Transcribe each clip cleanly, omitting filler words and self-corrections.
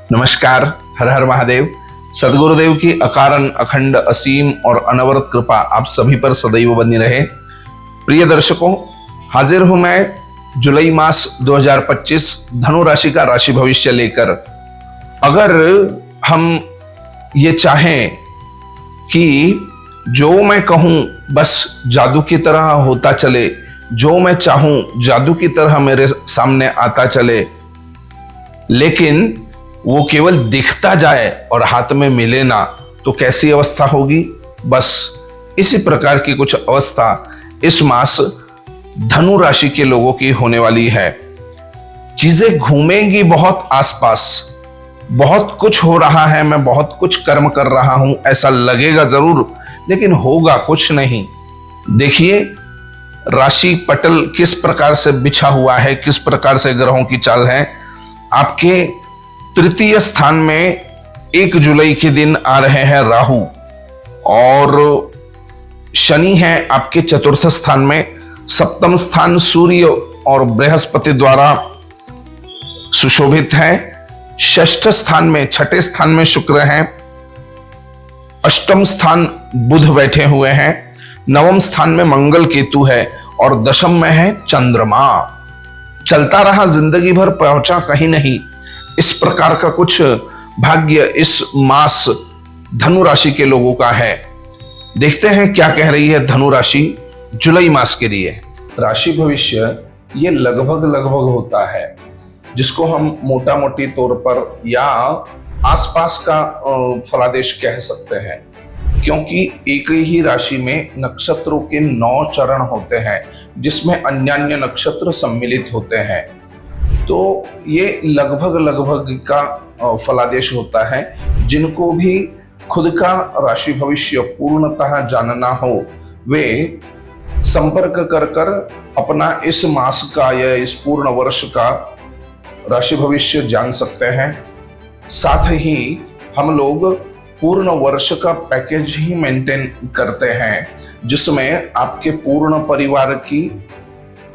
नमस्कार। हर हर महादेव। सदगुरुदेव की अकारण अखंड असीम और अनवरत कृपा आप सभी पर सदैव बनी रहे। प्रिय दर्शकों, हाजिर हूं मैं जुलाई मास 2025 धनु राशि का राशि भविष्य लेकर। अगर हम ये चाहें कि जो मैं कहूं बस जादू की तरह होता चले, जो मैं चाहूं जादू की तरह मेरे सामने आता चले, लेकिन वो केवल दिखता जाए और हाथ में मिले ना, तो कैसी अवस्था होगी। बस इसी प्रकार की कुछ अवस्था इस मास धनु राशि के लोगों की होने वाली है। चीजें घूमेंगी बहुत आसपास, बहुत कुछ हो रहा है, मैं बहुत कुछ कर्म कर रहा हूं ऐसा लगेगा जरूर, लेकिन होगा कुछ नहीं। देखिए राशि पटल किस प्रकार से बिछा हुआ है, किस प्रकार से ग्रहों की चाल है। आपके तृतीय स्थान में 1 जुलाई के दिन आ रहे हैं राहु, और शनि है आपके चतुर्थ स्थान में। सप्तम स्थान सूर्य और बृहस्पति द्वारा सुशोभित है। षष्ठ स्थान में, छठे स्थान में शुक्र है। अष्टम स्थान बुध बैठे हुए हैं। नवम स्थान में मंगल केतु है और दशम में है चंद्रमा। चलता रहा जिंदगी भर, पहुंचा कहीं नहीं। इस प्रकार का कुछ भाग्य इस मास धनु राशि के लोगों का है। देखते हैं क्या कह रही है धनु राशि जुलाई मास के लिए। राशि भविष्य ये लगभग होता है, जिसको हम मोटा मोटी तौर पर या आसपास का फलादेश कह सकते हैं, क्योंकि एक ही राशि में नक्षत्रों के 9 चरण होते हैं, जिसमें अन्य नक्षत्र सम्मिलित होते हैं। तो ये लगभग का फलादेश होता है। जिनको भी खुद का राशि भविष्य पूर्णतः जानना हो, वे संपर्क कर अपना इस मास का या इस पूर्ण वर्ष का राशि भविष्य जान सकते हैं। साथ ही हम लोग पूर्ण वर्ष का पैकेज ही मेंटेन करते हैं, जिसमें आपके पूर्ण परिवार की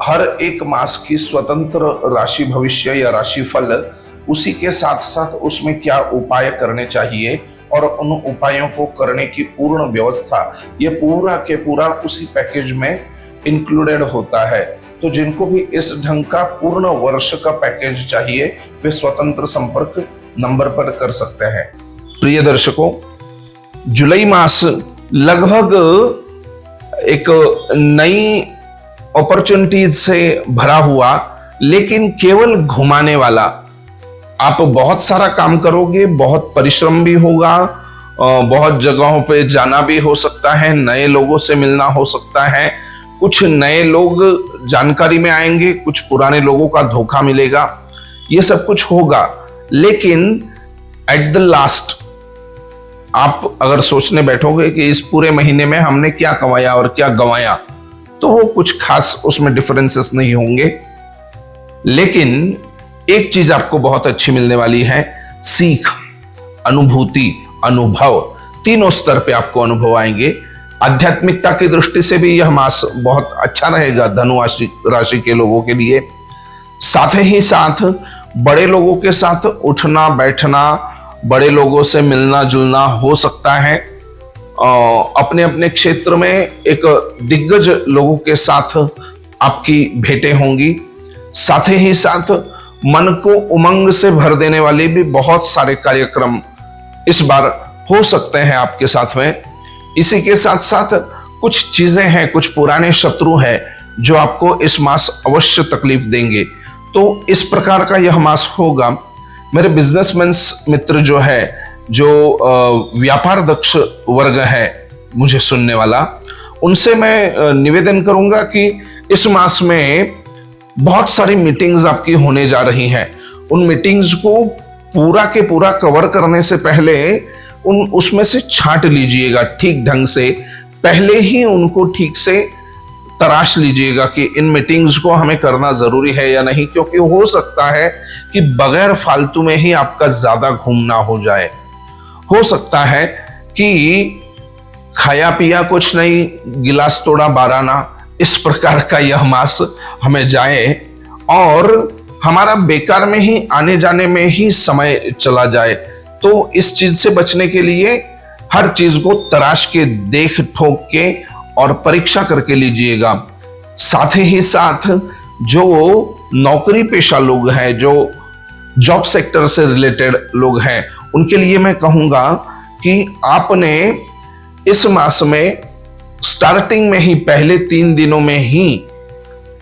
हर एक मास की स्वतंत्र राशि भविष्य या राशि फल, उसी के साथ साथ उसमें क्या उपाय करने चाहिए और उन उपायों को करने की पूर्ण व्यवस्था, ये पूरा के पूरा उसी पैकेज में इंक्लूडेड होता है। तो जिनको भी इस ढंग का पूर्ण वर्ष का पैकेज चाहिए, वे स्वतंत्र संपर्क नंबर पर कर सकते हैं। प्रिय दर्शकों, जुलाई मास लगभग एक नई अपॉर्चुनिटीज से भरा हुआ, लेकिन केवल घुमाने वाला। आप बहुत सारा काम करोगे, बहुत परिश्रम भी होगा, बहुत जगहों पे जाना भी हो सकता है, नए लोगों से मिलना हो सकता है, कुछ नए लोग जानकारी में आएंगे, कुछ पुराने लोगों का धोखा मिलेगा, ये सब कुछ होगा। लेकिन एट द लास्ट आप अगर सोचने बैठोगे कि इस पूरे महीने में हमने क्या कमाया और क्या गंवाया, तो वो कुछ खास उसमें डिफरेंसेस नहीं होंगे। लेकिन एक चीज आपको बहुत अच्छी मिलने वाली है, सीख, अनुभूति, अनुभव। तीनों स्तर पे आपको अनुभव आएंगे। आध्यात्मिकता की दृष्टि से भी यह मास बहुत अच्छा रहेगा धनु राशि के लोगों के लिए। साथ ही साथ बड़े लोगों के साथ उठना बैठना, बड़े लोगों से मिलना जुलना हो सकता है। अपने अपने क्षेत्र में एक दिग्गज लोगों के साथ आपकी भेंटें होंगी। साथ ही साथ मन को उमंग से भर देने वाले भी बहुत सारे कार्यक्रम इस बार हो सकते हैं आपके साथ में। इसी के साथ साथ कुछ चीजें हैं, कुछ पुराने शत्रु हैं जो आपको इस मास अवश्य तकलीफ देंगे। तो इस प्रकार का यह मास होगा। मेरे बिजनेसमैन मित्र जो है, जो व्यापार दक्ष वर्ग है मुझे सुनने वाला, उनसे मैं निवेदन करूंगा कि इस मास में बहुत सारी मीटिंग्स आपकी होने जा रही हैं। उन मीटिंग्स को पूरा के पूरा कवर करने से पहले उसमें से छांट लीजिएगा ठीक ढंग से। पहले ही उनको ठीक से तराश लीजिएगा कि इन मीटिंग्स को हमें करना जरूरी है या नहीं, क्योंकि हो सकता है कि बगैर फालतू में ही आपका ज्यादा घूमना हो जाए। हो सकता है कि खाया पिया कुछ नहीं, गिलास तोड़ा 12 आना, इस प्रकार का यह मास हमें जाए और हमारा बेकार में ही आने जाने में ही समय चला जाए। तो इस चीज से बचने के लिए हर चीज को तराश के, देख ठोक के और परीक्षा करके लीजिएगा। साथ ही साथ जो नौकरी पेशा लोग हैं, जो जॉब सेक्टर से रिलेटेड लोग हैं, उनके लिए मैं कहूंगा कि आपने इस मास में स्टार्टिंग में ही पहले 3 दिनों में ही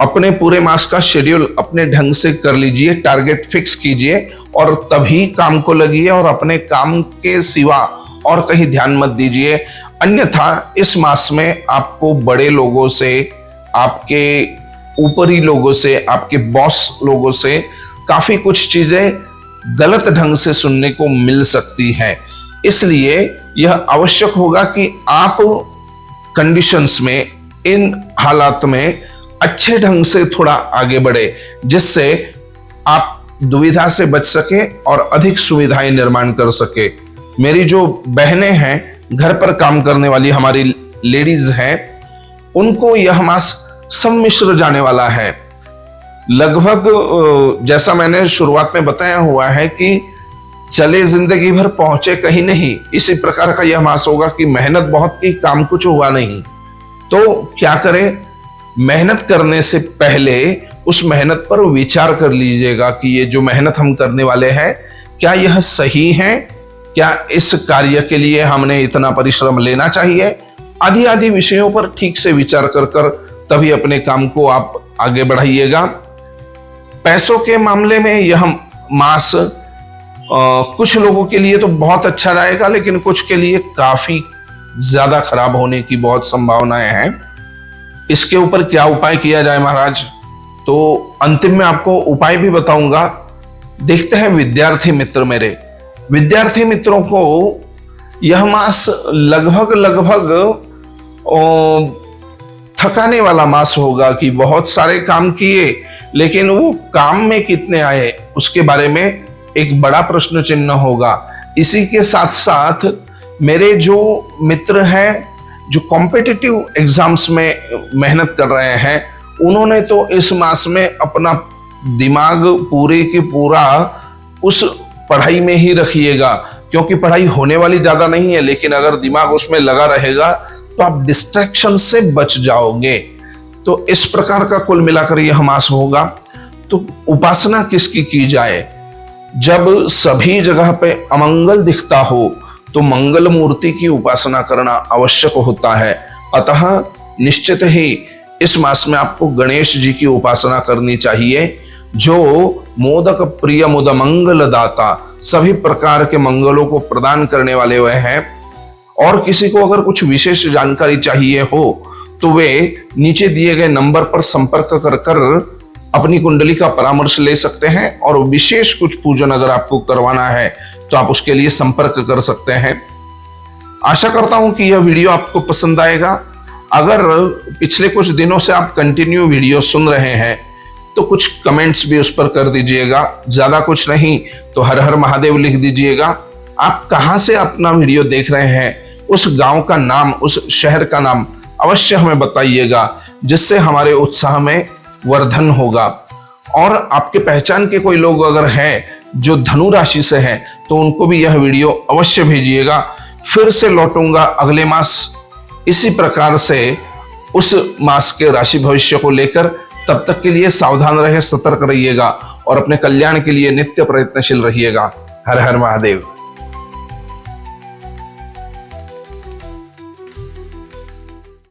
अपने पूरे मास का शेड्यूल अपने ढंग से कर लीजिए, टारगेट फिक्स कीजिए और तभी काम को लगिए और अपने काम के सिवा और कहीं ध्यान मत दीजिए। अन्यथा इस मास में आपको बड़े लोगों से, आपके ऊपरी लोगों से, आपके बॉस लोगों से काफी कुछ चीजें गलत ढंग से सुनने को मिल सकती हैं। इसलिए यह आवश्यक होगा कि आप कंडीशंस में, इन हालात में अच्छे ढंग से थोड़ा आगे बढ़े, जिससे आप दुविधा से बच सके और अधिक सुविधाएं निर्माण कर सके। मेरी जो बहनें हैं, घर पर काम करने वाली हमारी लेडीज हैं, उनको यह मास सम्मिश्र जाने वाला है। लगभग जैसा मैंने शुरुआत में बताया हुआ है कि चले जिंदगी भर पहुंचे कहीं नहीं, इसी प्रकार का यह मास होगा कि मेहनत बहुत की, काम कुछ हुआ नहीं। तो क्या करें, मेहनत करने से पहले उस मेहनत पर विचार कर लीजिएगा कि ये जो मेहनत हम करने वाले हैं, क्या यह सही है, क्या इस कार्य के लिए हमने इतना परिश्रम लेना चाहिए। आदि आदि विषयों पर ठीक से विचार कर तभी अपने काम को आप आगे बढ़ाइएगा। पैसों के मामले में यह मास कुछ लोगों के लिए तो बहुत अच्छा रहेगा, लेकिन कुछ के लिए काफी ज्यादा खराब होने की बहुत संभावनाएं हैं। इसके ऊपर क्या उपाय किया जाए महाराज, तो अंतिम में आपको उपाय भी बताऊंगा। देखते हैं विद्यार्थी मित्र, मेरे विद्यार्थी मित्रों को यह मास लगभग थकाने वाला मास होगा कि बहुत सारे काम किए, लेकिन वो काम में कितने आए उसके बारे में एक बड़ा प्रश्न चिन्ह होगा। इसी के साथ साथ मेरे जो मित्र हैं, जो कॉम्पिटिटिव एग्जाम्स में मेहनत कर रहे हैं, उन्होंने तो इस मास में अपना दिमाग पूरे के पूरा उस पढ़ाई में ही रखिएगा, क्योंकि पढ़ाई होने वाली ज्यादा नहीं है, लेकिन अगर दिमाग उसमें लगा रहेगा तो आप डिस्ट्रैक्शन से बच जाओगे। तो इस प्रकार का कुल मिलाकर यह मास होगा। तो उपासना किसकी की जाए? जब सभी जगह पे अमंगल दिखता हो तो मंगल मूर्ति की उपासना करना आवश्यक होता है। अतः निश्चित ही इस मास में आपको गणेश जी की उपासना करनी चाहिए, जो मोदक प्रिय मुद मंगल दाता, सभी प्रकार के मंगलों को प्रदान करने वाले वह हैं। और किसी को अगर कुछ विशेष जानकारी चाहिए हो तो वे नीचे दिए गए नंबर पर संपर्क कर अपनी कुंडली का परामर्श ले सकते हैं, और विशेष कुछ पूजन अगर आपको करवाना है तो आप उसके लिए संपर्क कर सकते हैं। आशा करता हूं कि यह वीडियो आपको पसंद आएगा। अगर पिछले कुछ दिनों से आप कंटिन्यू वीडियो सुन रहे हैं तो कुछ कमेंट्स भी उस पर कर दीजिएगा, ज्यादा कुछ नहीं तो हर हर महादेव लिख दीजिएगा। आप कहां से अपना वीडियो देख रहे हैं, उस गांव का नाम, उस शहर का नाम अवश्य हमें बताइएगा, जिससे हमारे उत्साह में वर्धन होगा। और आपके पहचान के कोई लोग अगर हैं जो धनु राशि से हैं तो उनको भी यह वीडियो अवश्य भेजिएगा। फिर से लौटूंगा अगले मास इसी प्रकार से उस मास के राशि भविष्य को लेकर। तब तक के लिए सावधान रहे, सतर्क रहिएगा और अपने कल्याण के लिए नित्य प्रयत्नशील रहिएगा। हर हर महादेव।